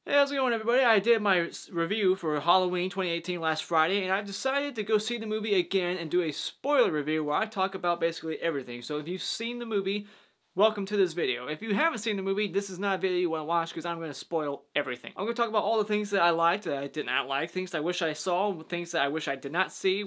Hey, how's it going, everybody? I did my review for Halloween 2018 last Friday, and I've decided to go see the movie again and do a spoiler review where I talk about basically everything. So if you've seen the movie, welcome to this video. If you haven't seen the movie, this is not a video you want to watch because I'm going to spoil everything. I'm going to talk about all the things that I liked, that I did not like, things I wish I saw, things that I wish I did not see,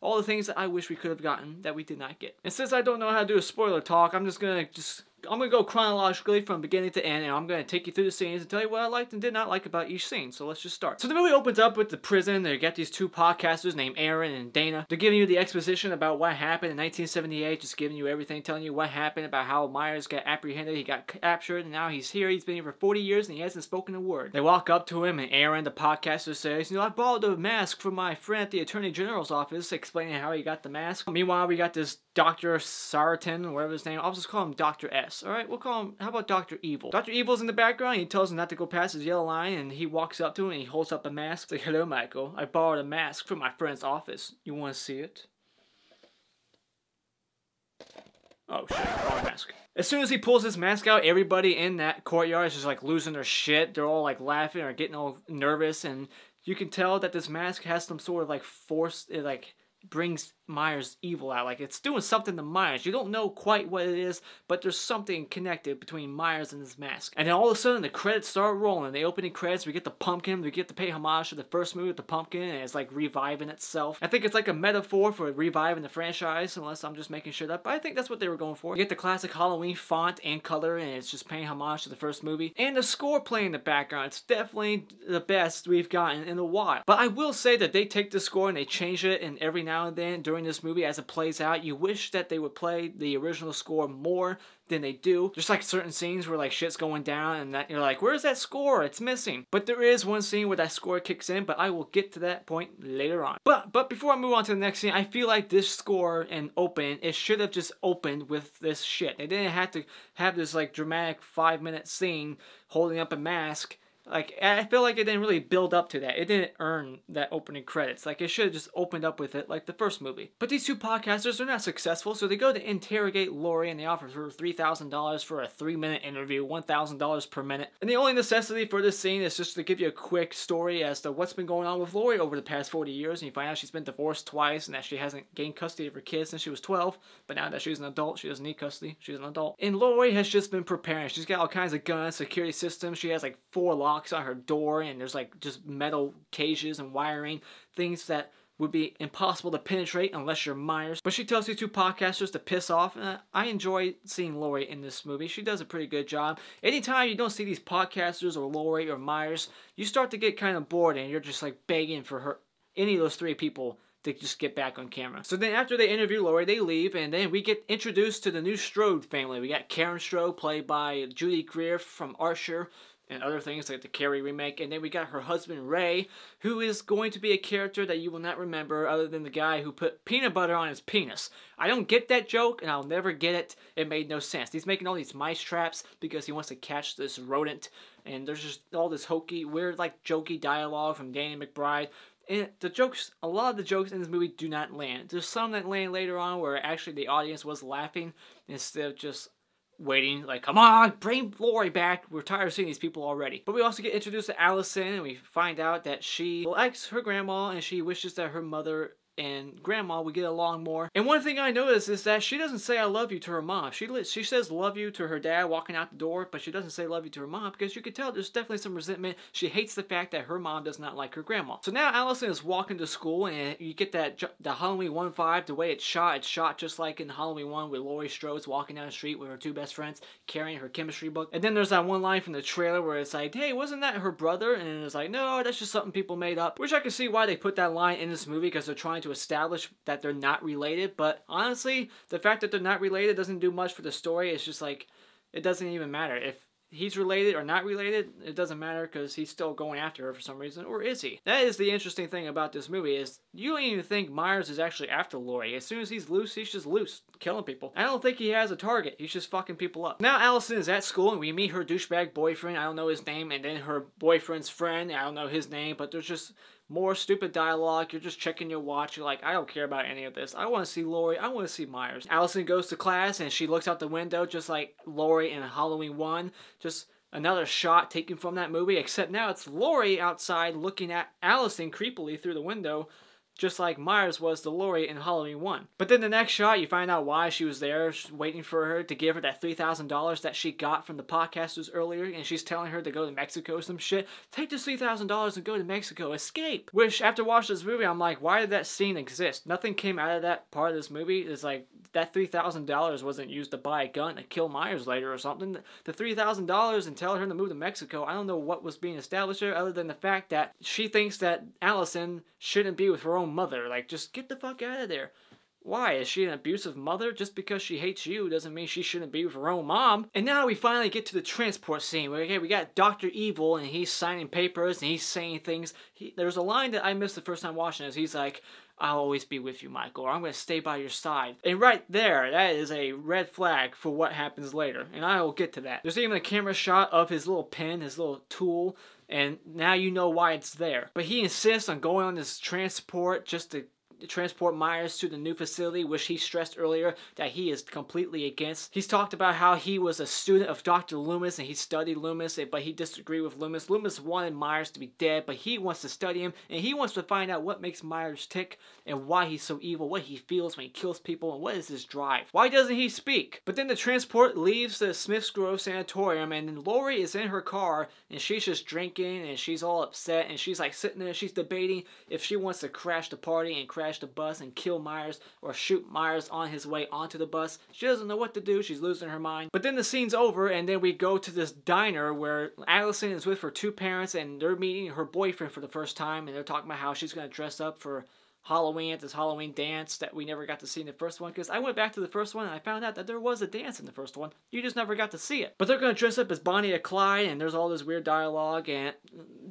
all the things that I wish we could have gotten that we did not get. And since I don't know how to do a spoiler talk, I'm going to go chronologically from beginning to end, and I'm going to take you through the scenes and tell you what I liked and did not like about each scene. So let's just start. So the movie opens up with the prison. They got these two podcasters named Aaron and Dana. They're giving you the exposition about what happened in 1978, just giving you everything, telling you what happened, about how Myers got apprehended, he got captured, and now he's here. He's been here for 40 years, and he hasn't spoken a word. They walk up to him, and Aaron, the podcaster, says, I borrowed a mask from my friend at the Attorney General's office, explaining how he got the mask. Meanwhile, we got this Dr. Saratan, or whatever his name. I'll just call him Dr. S. Alright, we'll call him, how about Dr. Evil? Dr. Evil's in the background. He tells him not to go past his yellow line, and he walks up to him and he holds up a mask. He's like, hello, Michael. I borrowed a mask from my friend's office. You want to see it? Oh shit, wrong mask. As soon as he pulls his mask out, everybody in that courtyard is just like losing their shit. They're all like laughing or getting all nervous, and you can tell that this mask has some sort of like force, it like brings Myers' evil out. Like, it's doing something to Myers. You don't know quite what it is, but there's something connected between Myers and his mask. And then all of a sudden, the credits start rolling. The opening credits, we get the pumpkin. We get to pay homage to the first movie with the pumpkin, and it's like reviving itself. I think it's like a metaphor for reviving the franchise, unless I'm just making shit up. But I think that's what they were going for. You get the classic Halloween font and color, and it's just paying homage to the first movie. And the score playing in the background. It's definitely the best we've gotten in a while. But I will say that they take the score and they change it, and every now and then during this movie as it plays out, you wish that they would play the original score more than they do. Just like certain scenes where like shit's going down and that you're like, where's that score? It's missing. But there is one scene where that score kicks in, but I will get to that point later on. But before I move on to the next scene, I feel like this score and open, it should have just opened with this shit. They didn't have to have this like dramatic 5-minute scene holding up a mask. Like, I feel like it didn't really build up to that. It didn't earn that opening credits. Like, it should have just opened up with it like the first movie. But these two podcasters are not successful, so they go to interrogate Lori, and they offer her $3,000 for a 3-minute interview, $1,000 per minute. And the only necessity for this scene is just to give you a quick story as to what's been going on with Lori over the past 40 years, and you find out she's been divorced twice, and that she hasn't gained custody of her kids since she was 12, but now that she's an adult, she doesn't need custody. She's an adult. And Lori has just been preparing. She's got all kinds of guns, security systems. She has like 4 locks on her door, and there's like just metal cages and wiring, things that would be impossible to penetrate unless you're Myers. But she tells these two podcasters to piss off, and I enjoy seeing Lori in this movie. She does a pretty good job. Anytime you don't see these podcasters or Lori or Myers, you start to get kind of bored, and you're just like begging for her, any of those 3 people, to just get back on camera. So then after they interview Lori, they leave, and then we get introduced to the new Strode family. We got Karen Strode, played by Judy Greer from Archer, and other things like the Carrie remake. And then we got her husband, Ray, who is going to be a character that you will not remember other than the guy who put peanut butter on his penis. I don't get that joke, and I'll never get it. It made no sense. He's making all these mice traps because he wants to catch this rodent, and there's just all this hokey, weird, like, jokey dialogue from Danny McBride. And the jokes, a lot of the jokes in this movie do not land. There's some that land later on where actually the audience was laughing instead of just waiting, like, come on, bring Lori back. We're tired of seeing these people already. But we also get introduced to Allison, and we find out that she likes her grandma, and she wishes that her mother and grandma would get along more. And one thing I noticed is that she doesn't say I love you to her mom. She says love you to her dad walking out the door, but she doesn't say love you to her mom because you can tell there's definitely some resentment. She hates the fact that her mom does not like her grandma. So now Allison is walking to school, and you get that the Halloween 1 vibe, the way it's shot just like in Halloween 1 with Laurie Strode's walking down the street with her 2 best friends carrying her chemistry book. And then there's that one line from the trailer where it's like, hey, wasn't that her brother? And it's like, no, that's just something people made up. Which I can see why they put that line in this movie, because they're trying to establish that they're not related. But honestly, the fact that they're not related doesn't do much for the story. It's just like, it doesn't even matter. If he's related or not related, it doesn't matter because he's still going after her for some reason. Or is he? That is the interesting thing about this movie, is you don't even think Myers is actually after Lori. As soon as he's loose, he's just loose, killing people. I don't think he has a target. He's just fucking people up. Now Allison is at school, and we meet her douchebag boyfriend. I don't know his name. And then her boyfriend's friend. I don't know his name. But there's just more stupid dialogue. You're just checking your watch. You're like, I don't care about any of this. I want to see Lori. I want to see Myers. Allison goes to class, and she looks out the window just like Lori in Halloween 1. Just another shot taken from that movie, except now it's Laurie outside looking at Allison creepily through the window, just like Myers was to Laurie in Halloween 1. But then the next shot, you find out why she was there, waiting for her to give her that $3,000 that she got from the podcasters earlier, and she's telling her to go to Mexico or some shit. Take this $3,000 and go to Mexico. Escape! Which, after watching this movie, I'm like, why did that scene exist? Nothing came out of that part of this movie. It's like, that $3,000 wasn't used to buy a gun to kill Myers later or something. The $3,000 and tell her to move to Mexico, I don't know what was being established there other than the fact that she thinks that Allison shouldn't be with her own mother. Like, just get the fuck out of there. Why? Is she an abusive mother? Just because she hates you doesn't mean she shouldn't be with her own mom. And now we finally get to the transport scene where, okay, we got Dr. Evil and he's signing papers and he's saying things. There's a line that I missed the first time watching this. He's like, I'll always be with you, Michael, or I'm going to stay by your side. And right there, that is a red flag for what happens later. And I will get to that. There's even a camera shot of his little pen, his little tool, and now you know why it's there. But he insists on going on this transport just to transport Myers to the new facility, which he stressed earlier that he is completely against. He's talked about how he was a student of Dr. Loomis and he studied Loomis, but he disagreed with Loomis. Loomis wanted Myers to be dead, but he wants to study him and he wants to find out what makes Myers tick and why he's so evil, what he feels when he kills people, and what is his drive. Why doesn't he speak? But then the transport leaves the Smiths Grove Sanatorium and then Laurie is in her car and she's just drinking and she's all upset and she's like sitting there, she's debating if she wants to crash the party and crash the bus and kill Myers or shoot Myers on his way onto the bus. She doesn't know what to do. She's losing her mind. But then the scene's over and then we go to this diner where Allison is with her two parents and they're meeting her boyfriend for the first time and they're talking about how she's going to dress up for Halloween at this Halloween dance that we never got to see in the first one, because I went back to the first one and I found out that there was a dance in the first one. You just never got to see it. But they're going to dress up as Bonnie and Clyde and there's all this weird dialogue and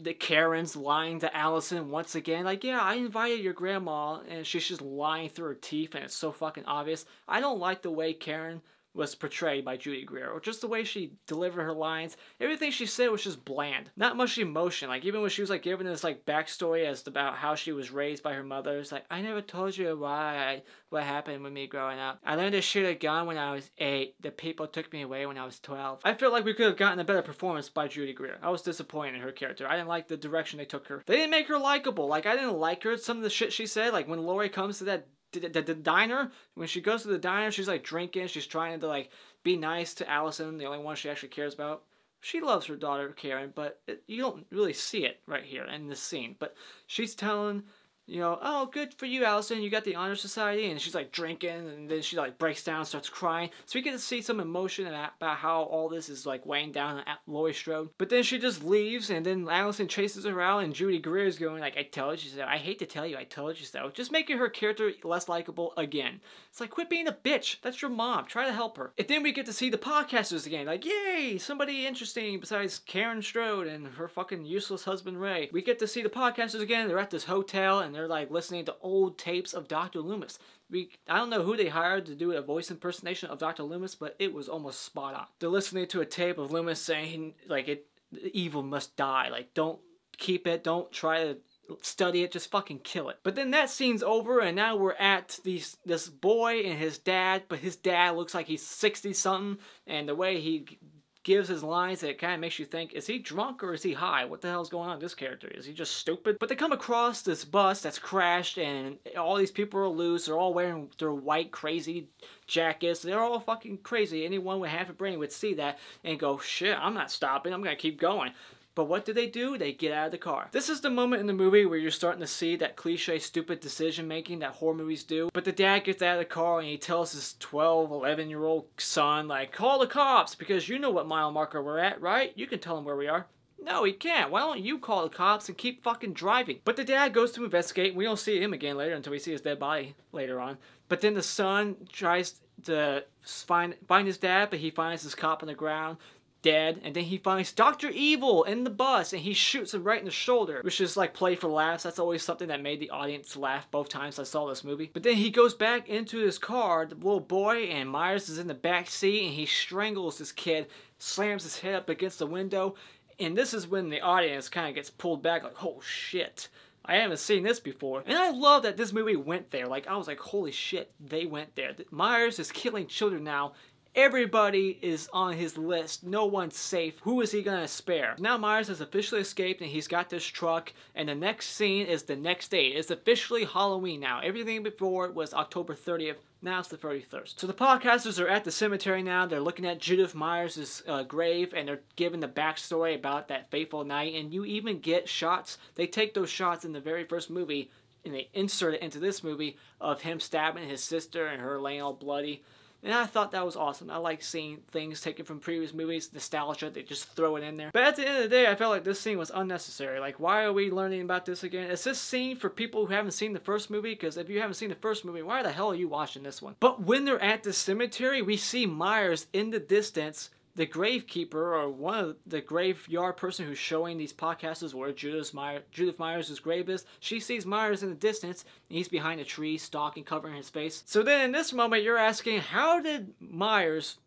the Karen's lying to Allison once again. Like, yeah, I invited your grandma and she's just lying through her teeth and it's so fucking obvious. I don't like the way Karen was portrayed by Judy Greer, or just the way she delivered her lines. Everything she said was just bland. Not much emotion. Like, even when she was like giving this like backstory as to about how she was raised by her mother, it's like, I never told you what happened with me growing up. I learned to shoot a gun when I was 8. The people took me away when I was 12. I feel like we could have gotten a better performance by Judy Greer. I was disappointed in her character. I didn't like the direction they took her. They didn't make her likable. Like, I didn't like her. Some of the shit she said, like when Laurie comes to that the diner, when she goes to the diner, she's like drinking, she's trying to like be nice to Allison, the only one she actually cares about. She loves her daughter Karen, but you don't really see it right here in this scene. But she's telling, you know, oh, good for you, Allison, you got the Honor Society, and she's like drinking, and then she like breaks down, starts crying. So we get to see some emotion about how all this is like weighing down on Laurie Strode. But then she just leaves, and then Allison chases her out, and Judy Greer is going like, I told you so. I hate to tell you, I told you so. Just making her character less likable again. It's like, quit being a bitch. That's your mom. Try to help her. And then we get to see the podcasters again. Like, yay, somebody interesting besides Karen Strode and her fucking useless husband Ray. We get to see the podcasters again. They're at this hotel, and they're like listening to old tapes of Dr. Loomis. I don't know who they hired to do a voice impersonation of Dr. Loomis, but it was almost spot on. They're listening to a tape of Loomis saying, like, evil must die. Like, don't keep it. Don't try to study it. Just fucking kill it. But then that scene's over, and now we're at this boy and his dad, but his dad looks like he's 60-something, and the way he gives his lines, it kind of makes you think, is he drunk or is he high? What the hell's going on with this character? Is he just stupid? But they come across this bus that's crashed and all these people are loose. They're all wearing their white crazy jackets. They're all fucking crazy. Anyone with half a brain would see that and go, shit, I'm not stopping. I'm going to keep going. But what do? They get out of the car. This is the moment in the movie where you're starting to see that cliche, stupid decision making that horror movies do. But the dad gets out of the car and he tells his 12, 11-year-old son, like, call the cops because you know what mile marker we're at, right? You can tell him where we are. No, he can't. Why don't you call the cops and keep fucking driving? But the dad goes to investigate. We don't see him again later until we see his dead body later on. But then the son tries to find his dad, but he finds this cop on the ground, dead, and then he finds Dr. Evil in the bus and he shoots him right in the shoulder, which is like play for laughs. That's always something that made the audience laugh both times I saw this movie. But then he goes back into his car, the little boy, and Myers is in the back seat and he strangles this kid, slams his head up against the window, and this is when the audience kind of gets pulled back like, oh shit, I haven't seen this before. And I love that this movie went there. Like, I was like, holy shit, they went there. Myers is killing children now Everybody is on his list. No one's safe. Who is he gonna spare? Now Myers has officially escaped and he's got this truck, and the next scene is the next day. It's officially Halloween now. Everything before was October 30th. Now it's the 31st. So the podcasters are at the cemetery now. They're looking at Judith Myers' grave, and they're giving the backstory about that fateful night. And you even get shots. They take those shots in the very first movie, and they insert it into this movie of him stabbing his sister and her laying all bloody. And I thought that was awesome. I like seeing things taken from previous movies, nostalgia, they just throw it in there. But at the end of the day, I felt like this scene was unnecessary. Like, why are we learning about this again? Is this scene for people who haven't seen the first movie? Because if you haven't seen the first movie, why the hell are you watching this one? But when they're at the cemetery, we see Myers in the distance, the gravekeeper, or one of the graveyard person who's showing these podcasters where Judith Myers' grave is. She sees Myers in the distance, and he's behind a tree, stalking, covering his face. So then in this moment, you're asking, how did Myers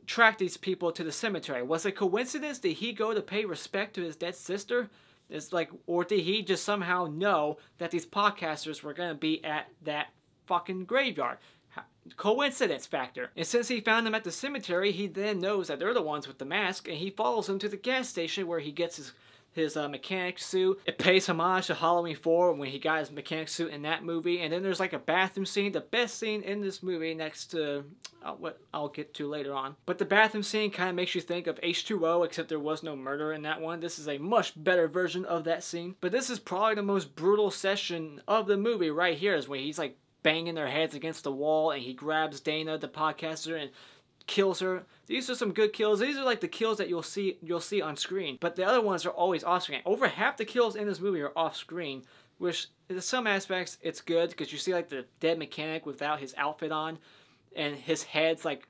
track these people to the cemetery? Was it coincidence? Did he go to pay respect to his dead sister? It's like, or did he just somehow know that these podcasters were going to be at that fucking graveyard? Coincidence factor. And since he found them at the cemetery, he then knows that they're the ones with the mask, and he follows them to the gas station where he gets his mechanic suit. It pays homage to Halloween 4 when he got his mechanic suit in that movie. And then there's like a bathroom scene, the best scene in this movie, next to what I'll get to later on. But the bathroom scene kind of makes you think of H2O, except there was no murder in that one. This is a much better version of that scene. But this is probably the most brutal session of the movie right here, is when he's like banging their heads against the wall, and he grabs Dana, the podcaster, and kills her. These are some good kills. These are like the kills that you'll see on screen. But the other ones are always off screen. Over half the kills in this movie are off screen, which in some aspects it's good because you see like the dead mechanic without his outfit on, and his head's like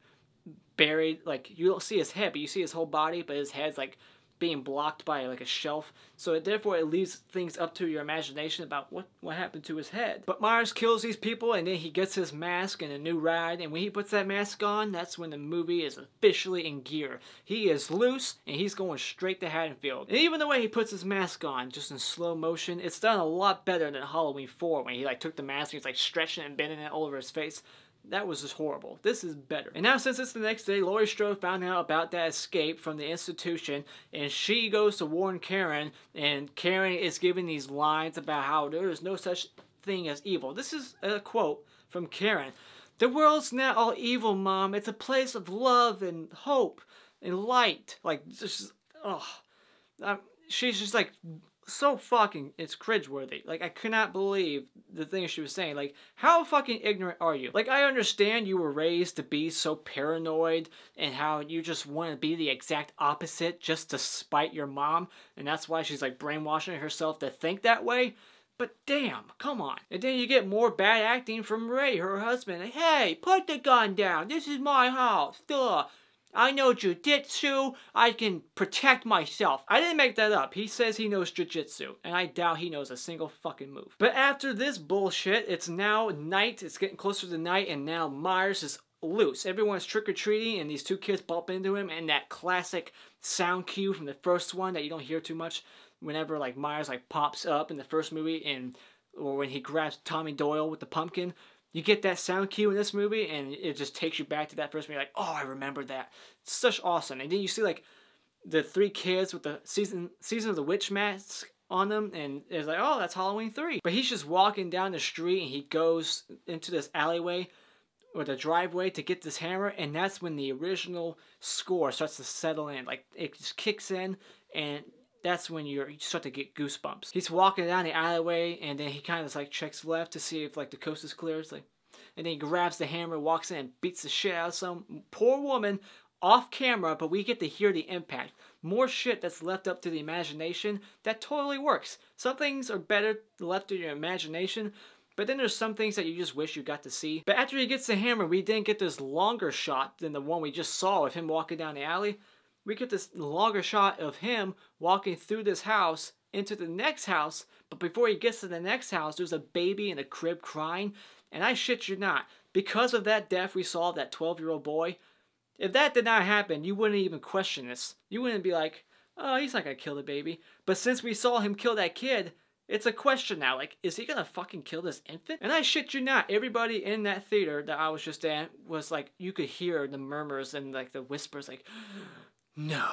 buried. Like you don't see his head, but you see his whole body, but his head's like being blocked by like a shelf, so therefore it leaves things up to your imagination about what happened to his head. But Myers kills these people, and then he gets his mask and a new ride, and when he puts that mask on, that's when the movie is officially in gear. He is loose, and he's going straight to Haddonfield. And even the way he puts his mask on, just in slow motion, it's done a lot better than Halloween 4, when he like took the mask and he's like stretching it and bending it all over his face. That was just horrible. This is better. And now since it's the next day, Laurie Strode found out about that escape from the institution, and she goes to warn Karen, and Karen is giving these lines about how there is no such thing as evil. This is a quote from Karen. "The world's not all evil, Mom. It's a place of love and hope and light." Like, just, she's just like, so fucking, it's cringeworthy. Like, I could not believe the things she was saying. Like, how fucking ignorant are you? Like, I understand you were raised to be so paranoid and how you just want to be the exact opposite just to spite your mom, and that's why she's like brainwashing herself to think that way. But damn, come on. And then you get more bad acting from Ray, her husband. Like, "Hey, put the gun down. This is my house. Duh. I know jujitsu. I can protect myself." I didn't make that up. He says he knows jujitsu, and I doubt he knows a single fucking move. But after this bullshit, it's now night. It's getting closer to night, and now Myers is loose. Everyone's trick-or-treating, and these two kids bump into him, and that classic sound cue from the first one that you don't hear too much whenever like Myers like pops up in the first movie, or when he grabs Tommy Doyle with the pumpkin. You get that sound cue in this movie, and it just takes you back to that first movie. You're like, oh, I remember that. It's such awesome. And then you see like the three kids with the season of the witch mask on them, and it's like, oh, that's Halloween 3. But he's just walking down the street, and he goes into this alleyway or the driveway to get this hammer, and that's when the original score starts to settle in. Like, it just kicks in, and that's when you start to get goosebumps. He's walking down the alleyway, and then he kind of like checks left to see if like the coast is clear. It's like, and then he grabs the hammer, walks in, and beats the shit out of some poor woman off camera, but we get to hear the impact. More shit that's left up to the imagination that totally works. Some things are better left to your imagination, but then there's some things that you just wish you got to see. But after he gets the hammer, we then get this longer shot than the one we just saw of him walking down the alley. We get this longer shot of him walking through this house into the next house, but before he gets to the next house, there's a baby in a crib crying, and I shit you not, because of that death we saw of that 12-year-old boy, if that did not happen, you wouldn't even question this. You wouldn't be like, oh, he's not gonna kill the baby. But since we saw him kill that kid, It's a question now, like, is he gonna fucking kill this infant? And I shit you not, everybody in that theater that I was just in was like, you could hear the murmurs and like the whispers like, no.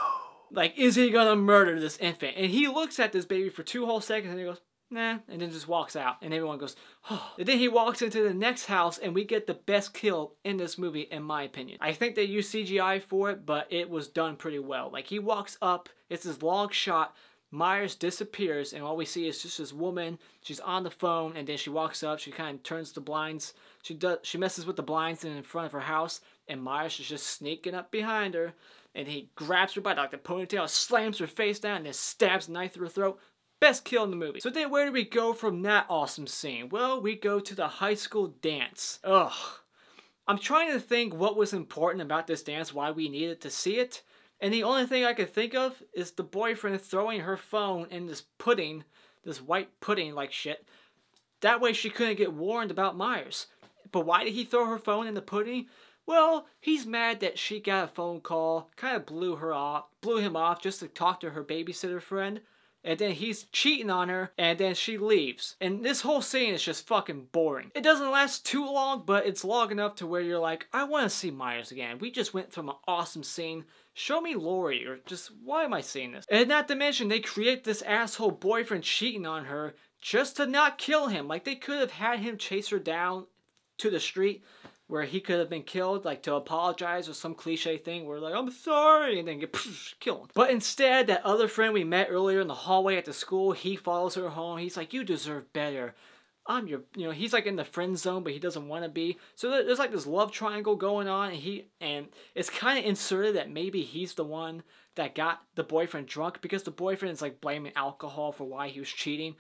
Like, is he gonna murder this infant? And he looks at this baby for 2 whole seconds and he goes, nah, and then just walks out. And everyone goes, oh. And then he walks into the next house and we get the best kill in this movie, in my opinion. I think they used CGI for it, but it was done pretty well. Like, he walks up, it's this long shot, Myers disappears, and all we see is just this woman. She's on the phone, and then she walks up. She kind of turns the blinds. She messes with the blinds in front of her house, and Myers is just sneaking up behind her, and he grabs her by like the ponytail, slams her face down, and then stabs a knife through her throat. Best kill in the movie. So then where do we go from that awesome scene? Well, we go to the high school dance. Ugh. I'm trying to think what was important about this dance, why we needed to see it. And the only thing I could think of is the boyfriend throwing her phone in this pudding, this white pudding like shit. That way she couldn't get warned about Myers. But why did he throw her phone in the pudding? Well, he's mad that she got a phone call, kind of blew him off just to talk to her babysitter friend. And then he's cheating on her, and then she leaves. And this whole scene is just fucking boring. It doesn't last too long, but it's long enough to where you're like, I want to see Myers again. We just went from an awesome scene. Show me Laurie, or just, why am I seeing this? And not to mention, they create this asshole boyfriend cheating on her just to not kill him. Like, they could have had him chase her down to the street where he could have been killed, like to apologize or some cliche thing where like, I'm sorry, and then get killed. But instead, that other friend we met earlier in the hallway at the school, he follows her home. He's like, you deserve better. I'm your, he's like in the friend zone, but he doesn't want to be. So there's like this love triangle going on, and it's kind of inserted that maybe he's the one that got the boyfriend drunk, because the boyfriend is like blaming alcohol for why he was cheating.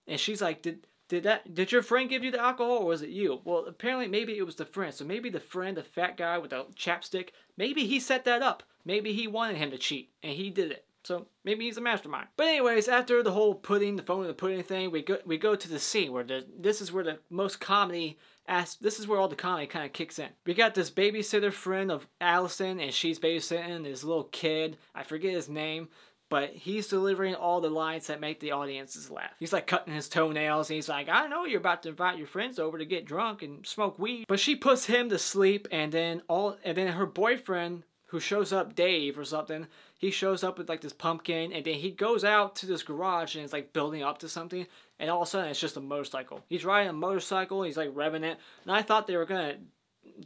And she's like, did your friend give you the alcohol, or was it you? Well, apparently maybe it was the friend. So maybe the friend, the fat guy with the chapstick, maybe he set that up. Maybe he wanted him to cheat, and he did it. So maybe he's a mastermind. But anyways, after the whole the phone and the pudding thing, we go to the scene where this is where the most comedy, this is where all the comedy kind of kicks in. We got this babysitter friend of Allison, and she's babysitting this little kid. I forget his name. But he's delivering all the lines that make the audiences laugh. He's like cutting his toenails, and he's like, I know you're about to invite your friends over to get drunk and smoke weed. But she puts him to sleep, and then her boyfriend, who shows up, Dave or something, he shows up with like this pumpkin, and then he goes out to this garage and it's like building up to something, and all of a sudden it's just a motorcycle. He's riding a motorcycle, he's like revving it, and I thought they were gonna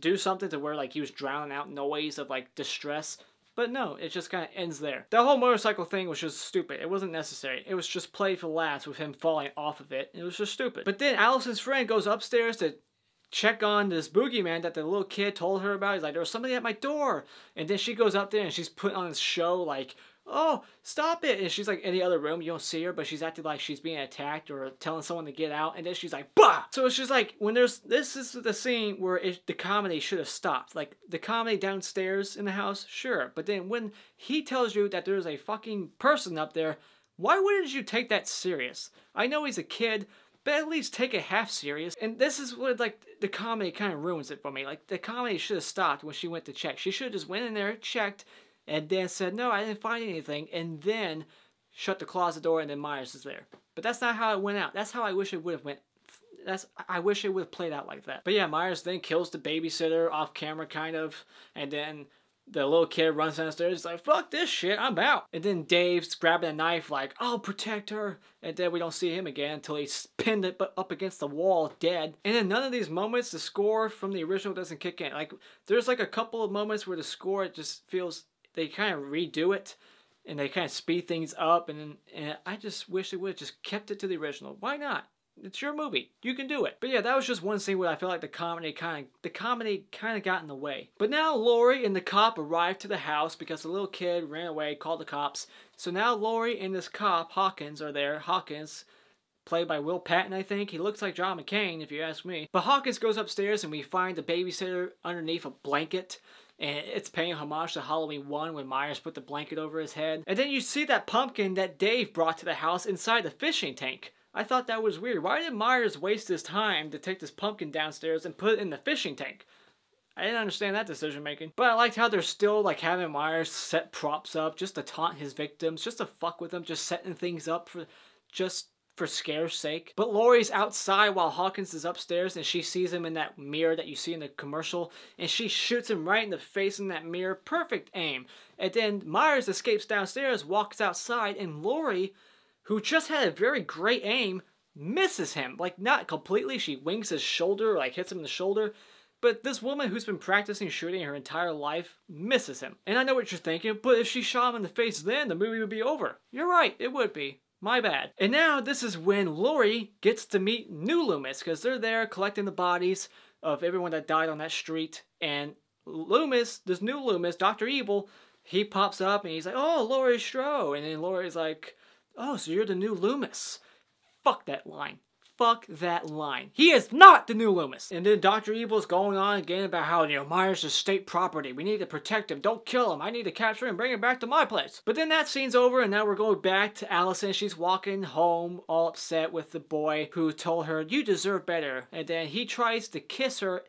do something to where like he was drowning out noise of like distress. But no, it just kind of ends there. The whole motorcycle thing was just stupid. It wasn't necessary. It was just played for laughs with him falling off of it. It was just stupid. But then Allison's friend goes upstairs to check on this boogeyman that the little kid told her about. He's like, there was somebody at my door. And then she goes up there and she's putting on this show like, oh, stop it. And she's like in the other room. You don't see her, but she's acting like she's being attacked or telling someone to get out. And then she's like, bah! So it's just like, when this is the scene where the comedy should have stopped. Like, the comedy downstairs in the house, sure. But then when he tells you that there's a fucking person up there, why wouldn't you take that serious? I know he's a kid, but at least take it half serious. And this is what, like, the comedy kind of ruins it for me. Like, the comedy should have stopped when she went to check. She should have just went in there, checked, and then said, no, I didn't find anything, and then shut the closet door, and then Myers is there. But that's not how it went out. That's how I wish it would have went. I wish it would have played out like that. But yeah, Myers then kills the babysitter off camera, kind of, and then the little kid runs downstairs. He's like, fuck this shit, I'm out. And then Dave's grabbing a knife like, I'll protect her. And then we don't see him again until he's pinned it up against the wall, dead. And in none of these moments, the score from the original doesn't kick in. Like, there's like a couple of moments where the score just feels, they kind of redo it. And they kind of speed things up. And I just wish they would have just kept it to the original. Why not? It's your movie. You can do it. But yeah, that was just one scene where I feel like the comedy kind of got in the way. But now Laurie and the cop arrive to the house because the little kid ran away, called the cops. So now Laurie and this cop, Hawkins, are there. Hawkins, played by Will Patton, I think. He looks like John McCain, if you ask me. But Hawkins goes upstairs and we find the babysitter underneath a blanket. And it's paying homage to Halloween 1 when Myers put the blanket over his head. And then you see that pumpkin that Dave brought to the house inside the fishing tank. I thought that was weird. Why did Myers waste his time to take this pumpkin downstairs and put it in the fishing tank? I didn't understand that decision making. But I liked how they're still like having Myers set props up just to taunt his victims, just to fuck with them, just setting things up for just for scare's sake. But Laurie's outside while Hawkins is upstairs, and she sees him in that mirror that you see in the commercial, and she shoots him right in the face in that mirror. Perfect aim. And then Myers escapes downstairs, walks outside, and Laurie, who just had a very great aim, misses him. Like, not completely. She wings his shoulder, like hits him in the shoulder. But this woman who's been practicing shooting her entire life misses him. And I know what you're thinking, but if she shot him in the face then, the movie would be over. You're right, it would be. My bad. And now this is when Laurie gets to meet new Loomis, because they're there collecting the bodies of everyone that died on that street. And Loomis, this new Loomis, Dr. Evil, he pops up and he's like, oh, Laurie Strode. And then Laurie's like, oh, so you're the new Loomis. Fuck that line. Fuck that line. He is not the new Loomis. And then Dr. Evil's going on again about how, Myers is state property. We need to protect him. Don't kill him. I need to capture him and bring him back to my place. But then that scene's over and now we're going back to Allison. She's walking home all upset with the boy who told her, you deserve better. And then he tries to kiss her,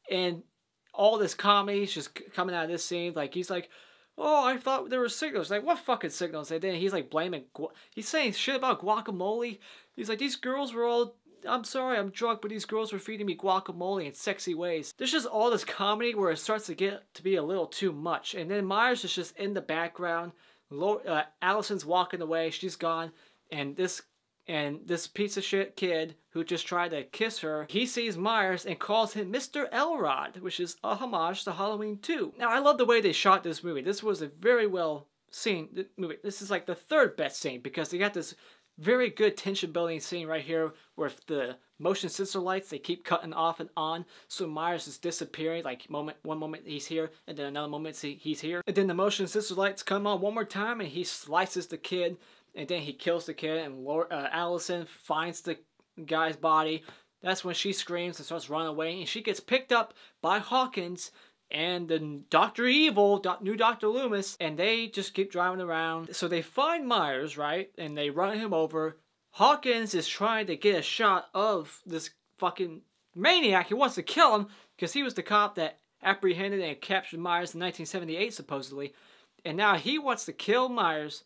and all this comedy is just coming out of this scene. Like, he's like, oh, I thought there were signals. Like, what fucking signals? And then he's like blaming, he's saying shit about guacamole. He's like, these girls were all, I'm sorry, I'm drunk, but these girls were feeding me guacamole in sexy ways. There's just all this comedy where it starts to get to be a little too much. And then Myers is just in the background. Allison's walking away. She's gone. And this piece of shit kid who just tried to kiss her, he sees Myers and calls him Mr. Elrod, which is a homage to Halloween 2. Now, I love the way they shot this movie. This was a very well seen movie. This is like the third best scene because they got this very good tension building scene right here where the motion sensor lights, they keep cutting off and on, so Myers is disappearing. Like, one moment he's here and then another moment he's here, and then the motion sensor lights come on one more time and he slices the kid, and then he kills the kid, and Allison finds the guy's body. That's when she screams and starts running away, and she gets picked up by Hawkins and then Dr. Evil, new Dr. Loomis, and they just keep driving around. So they find Myers, right? And they run him over. Hawkins is trying to get a shot of this fucking maniac. He wants to kill him because he was the cop that apprehended and captured Myers in 1978, supposedly. And now he wants to kill Myers,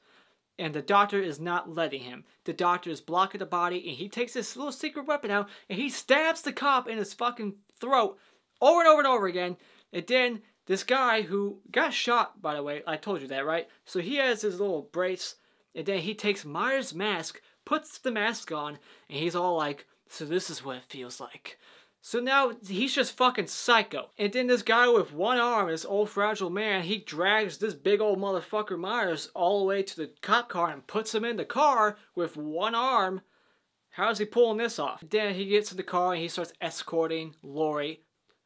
and the doctor is not letting him. The doctor is blocking the body, and he takes this little secret weapon out, and he stabs the cop in his fucking throat over and over and over again. And then this guy who got shot, by the way, I told you that, right? So he has his little brace, and then he takes Myers' mask, puts the mask on, and he's all like, so this is what it feels like. So now he's just fucking psycho. And then this guy with one arm, this old fragile man, he drags this big old motherfucker Myers all the way to the cop car and puts him in the car with one arm. How's he pulling this off? Then he gets in the car and he starts escorting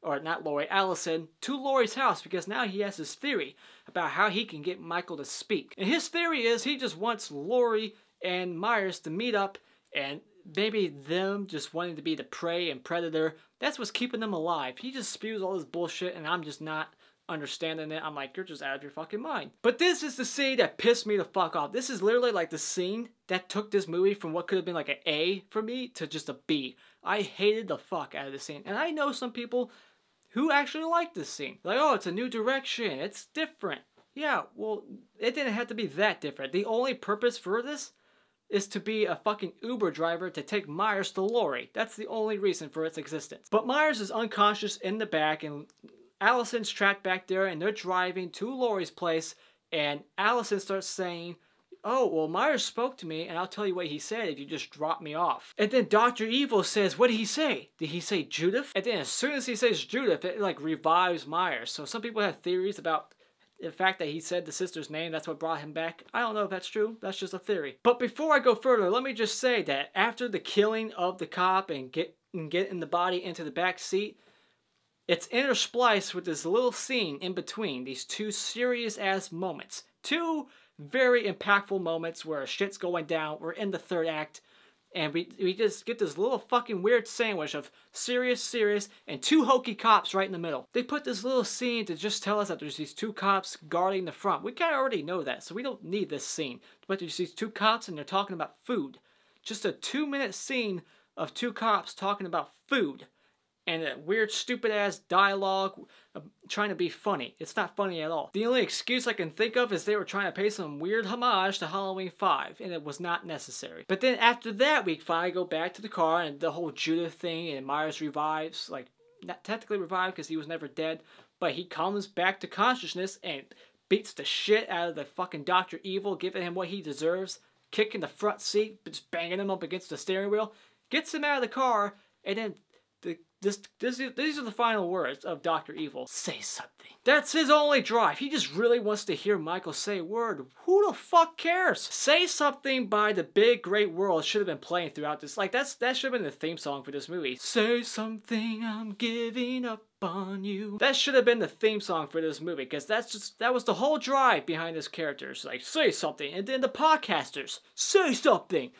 Allison to Laurie's house, because now he has this theory about how he can get Michael to speak. And his theory is he just wants Laurie and Myers to meet up, and maybe them just wanting to be the prey and predator, that's what's keeping them alive. He just spews all this bullshit and I'm just not understanding it. I'm like, you're just out of your fucking mind. But this is the scene that pissed me the fuck off. This is literally like the scene that took this movie from what could have been like an A for me to just a B. I hated the fuck out of this scene. And I know some people who actually like this scene. Like, oh, it's a new direction. It's different. Yeah, well, it didn't have to be that different. The only purpose for this is to be a fucking Uber driver to take Myers to Laurie. That's the only reason for its existence. But Myers is unconscious in the back, and Allison's trapped back there, and they're driving to Laurie's place, and Allison starts saying, oh, well, Myers spoke to me, and I'll tell you what he said if you just drop me off. And then Dr. Evil says, what did he say? Did he say Judith? And then as soon as he says Judith, it like revives Myers. So some people have theories about the fact that he said the sister's name, that's what brought him back. I don't know if that's true. That's just a theory. But before I go further, let me just say that after the killing of the cop and getting the body into the back seat, it's interspliced with this little scene in between these two serious-ass moments. Two very impactful moments where shit's going down. We're in the third act. And we just get this little fucking weird sandwich of serious, and two hokey cops right in the middle. They put this little scene to just tell us that there's these two cops guarding the front. We kind of already know that, so we don't need this scene. But there's these two cops and they're talking about food. Just a 2-minute scene of two cops talking about food. and that weird stupid ass dialogue trying to be funny. It's not funny at all. The only excuse I can think of is they were trying to pay some weird homage to Halloween 5, and it was not necessary. But then after that, we finally go back to the car and the whole Judith thing, and Myers revives, like, not technically revived because he was never dead, but he comes back to consciousness and beats the shit out of the fucking Dr. Evil, giving him what he deserves, kicking the front seat, just banging him up against the steering wheel, gets him out of the car, and then these are the final words of Dr. Evil. Say something. That's his only drive. He just really wants to hear Michael say a word. Who the fuck cares? Say Something by The Big Great World should have been playing throughout this. Like, that should have been the theme song for this movie. Say something, I'm giving up on you. That should have been the theme song for this movie, because that was the whole drive behind this character. It's like, say something. And then the podcasters, say something.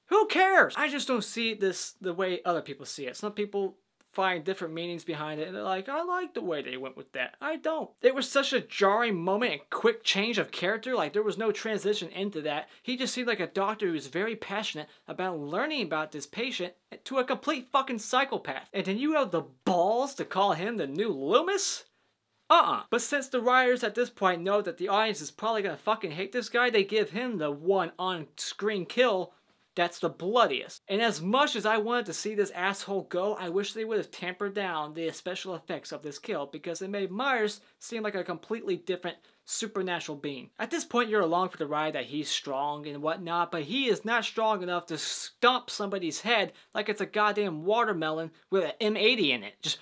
Who cares? I just don't see this the way other people see it. Some people find different meanings behind it, and they're like, I like the way they went with that. I don't. It was such a jarring moment and quick change of character. Like, there was no transition into that. He just seemed like a doctor who was very passionate about learning about this patient to a complete fucking psychopath. And then you have the balls to call him the new Loomis? But since the writers at this point know that the audience is probably gonna fucking hate this guy, they give him the one on-screen kill that's the bloodiest. And as much as I wanted to see this asshole go, I wish they would have tampered down the special effects of this kill, because it made Myers seem like a completely different supernatural being. At this point, you're along for the ride that he's strong and whatnot, but he is not strong enough to stomp somebody's head like it's a goddamn watermelon with an M80 in it. Just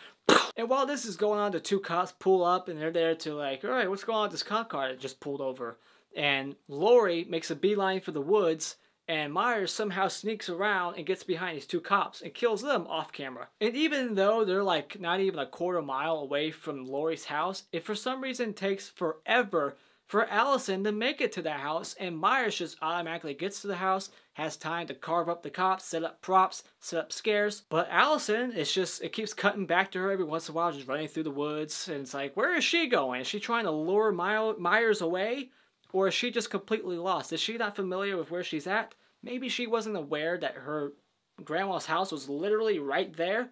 and while this is going on, the two cops pull up and they're there to like, all right, what's going on with this cop car that just pulled over? And Lori makes a beeline for the woods, and Myers somehow sneaks around and gets behind these two cops and kills them off camera. And even though they're like not even a quarter mile away from Lori's house, it for some reason takes forever for Allison to make it to the house, and Myers just automatically gets to the house, has time to carve up the cops, set up props, set up scares. But Allison, it keeps cutting back to her every once in a while, just running through the woods, and it's like, where is she going? Is she trying to lure Myers away? Or is she just completely lost? Is she not familiar with where she's at? Maybe she wasn't aware that her grandma's house was literally right there?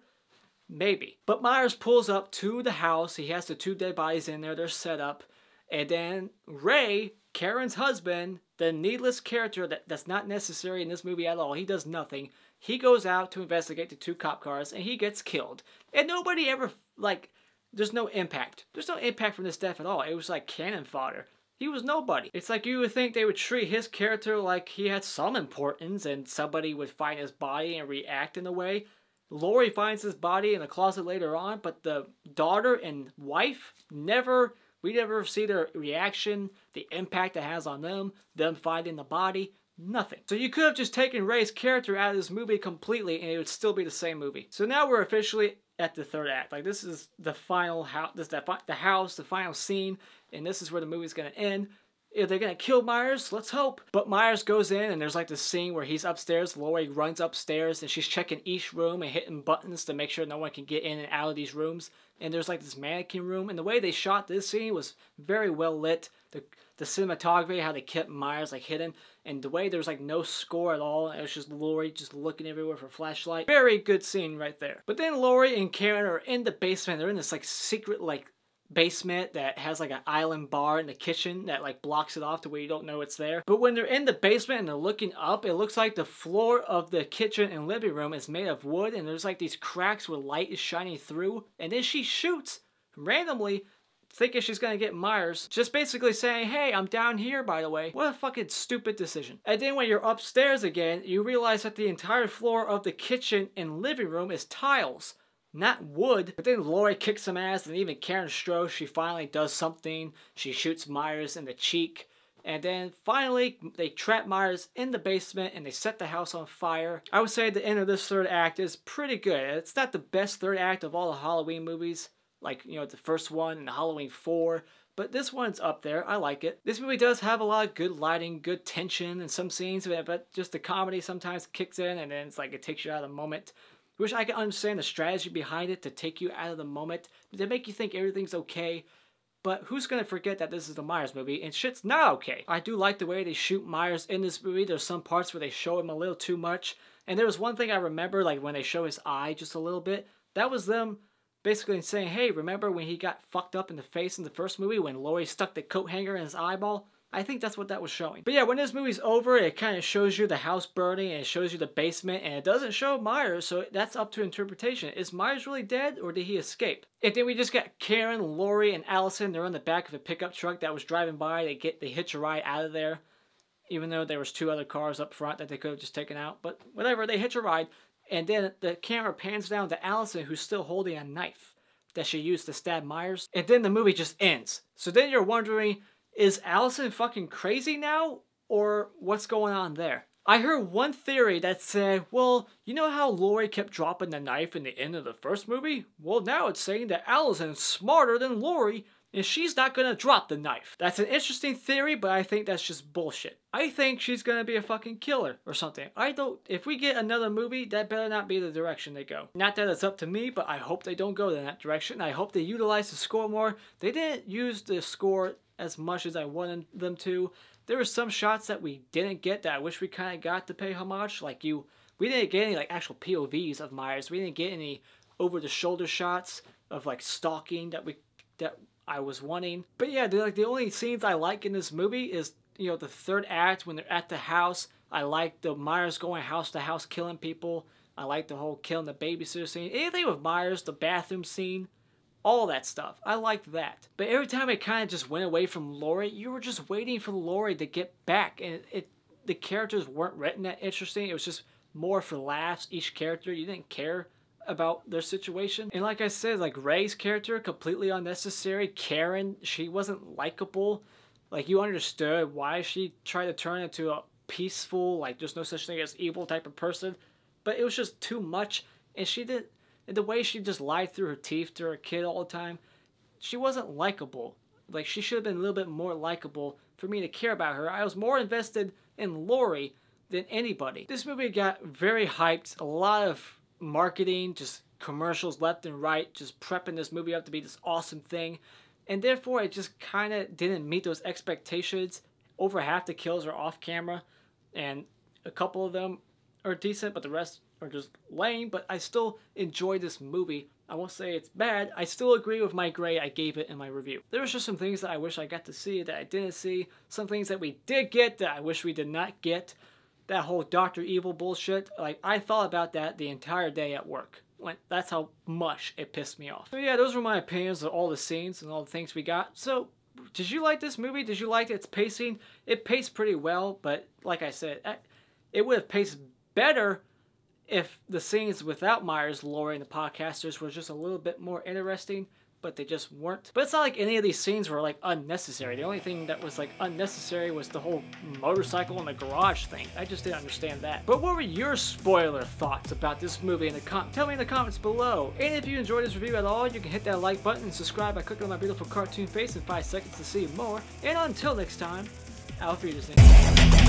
Maybe. But Myers pulls up to the house. He has the two dead bodies in there. They're set up. And then Ray, Karen's husband, the needless character that's not necessary in this movie at all, he does nothing. He goes out to investigate the two cop cars, and he gets killed. And nobody ever, like, there's no impact. There's no impact from this death at all. It was like cannon fodder. He was nobody. It's like you would think they would treat his character like he had some importance and somebody would find his body and react in a way. Lori finds his body in the closet later on, but the daughter and wife, we never see their reaction, the impact it has on them finding the body, nothing. So you could have just taken Ray's character out of this movie completely and it would still be the same movie. So now we're officially at the third act. Like, this is the final house, the final scene, and this is where the movie's gonna end. If they're gonna kill Myers, let's hope. But Myers goes in, and there's like this scene where he's upstairs, Lori runs upstairs, and she's checking each room and hitting buttons to make sure no one can get in and out of these rooms. And there's like this mannequin room, and the way they shot this scene was very well lit. The cinematography, how they kept Myers like hidden, and the way there's like no score at all. It was just Lori just looking everywhere for a flashlight. Very good scene right there. But then Lori and Karen are in the basement. They're in this like secret like basement that has like an island bar in the kitchen that like blocks it off to where you don't know it's there. But when they're in the basement and they're looking up, it looks like the floor of the kitchen and living room is made of wood, and there's like these cracks where light is shining through. And then she shoots randomly, thinking she's gonna get Myers, just basically saying, hey, I'm down here, by the way. What a fucking stupid decision. And then when you're upstairs again, you realize that the entire floor of the kitchen and living room is tiles, not wood. But then Lori kicks some ass, and even Karen Stroh, she finally does something. She shoots Myers in the cheek. And then finally, they trap Myers in the basement and they set the house on fire. I would say the end of this third act is pretty good. It's not the best third act of all the Halloween movies, like, you know, the first one and the Halloween 4, but this one's up there. I like it. This movie does have a lot of good lighting, good tension in some scenes, but just the comedy sometimes kicks in, and then it's like it takes you out of the moment. Which I can understand the strategy behind it to take you out of the moment, to make you think everything's okay. But who's gonna forget that this is the Myers movie, and shit's not okay. I do like the way they shoot Myers in this movie. There's some parts where they show him a little too much. And there was one thing I remember, like when they show his eye just a little bit, that was them basically saying, hey, remember when he got fucked up in the face in the first movie when Laurie stuck the coat hanger in his eyeball? I think that's what that was showing. But yeah, when this movie's over, it kind of shows you the house burning and it shows you the basement and it doesn't show Myers, so that's up to interpretation. Is Myers really dead or did he escape? And then we just got Karen, Laurie, and Allison. They're on the back of a pickup truck that was driving by. They hitch a ride out of there, even though there was 2 other cars up front that they could have just taken out. But whatever, they hitch a ride. And then the camera pans down to Allison, who's still holding a knife that she used to stab Myers. And then the movie just ends. So then you're wondering, is Allison fucking crazy now? Or what's going on there? I heard one theory that said, well, you know how Laurie kept dropping the knife in the end of the first movie? Well, now it's saying that Allison's smarter than Laurie, and she's not gonna drop the knife. That's an interesting theory, but I think that's just bullshit. I think she's gonna be a fucking killer or something. If we get another movie, that better not be the direction they go. Not that it's up to me, but I hope they don't go in that direction. I hope they utilize the score more. They didn't use the score as much as I wanted them to. There were some shots that we didn't get that I wish we kind of got to pay homage. Like we didn't get any like actual POVs of Myers. We didn't get any over-the-shoulder shots of like stalking that I was wanting. But yeah, the only scenes I like in this movie is, you know, the third act when they're at the house. I like the Myers going house to house killing people. I like the whole killing the babysitter scene. Anything with Myers, the bathroom scene. All that stuff. I liked that. But every time it kind of just went away from Laurie, you were just waiting for Laurie to get back. And the characters weren't written that interesting. It was just more for laughs. Each character, you didn't care about their situation. And like I said, like Ray's character, completely unnecessary. Karen, she wasn't likable. Like you understood why she tried to turn into a peaceful, like there's no such thing as evil type of person. But it was just too much. And she didn't. And the way she just lied through her teeth to her kid all the time, she wasn't likable. Like, she should have been a little bit more likable for me to care about her. I was more invested in Laurie than anybody. This movie got very hyped. A lot of marketing, just commercials left and right, just prepping this movie up to be this awesome thing. And therefore, it just kind of didn't meet those expectations. Over half the kills are off camera, and a couple of them are decent, but the rest are just lame. But I still enjoy this movie. I won't say it's bad. I still agree with my grade I gave it in my review. There was just some things that I wish I got to see that I didn't see. Some things that we did get that I wish we did not get. That whole Dr. Evil bullshit. Like, I thought about that the entire day at work. Like, that's how much it pissed me off. So yeah, those were my opinions of all the scenes and all the things we got. So, did you like this movie? Did you like its pacing? It paced pretty well, but like I said, it would have paced better if the scenes without Myers, Laurie, and the podcasters were just a little bit more interesting, but they just weren't. But it's not like any of these scenes were like unnecessary. The only thing that was like unnecessary was the whole motorcycle in the garage thing. I just didn't understand that. But what were your spoiler thoughts about this movie in the tell me in the comments below. And if you enjoyed this review at all, you can hit that like button and subscribe by clicking on my beautiful cartoon face in 5 seconds to see more. And until next time, Auf Wiedersehen.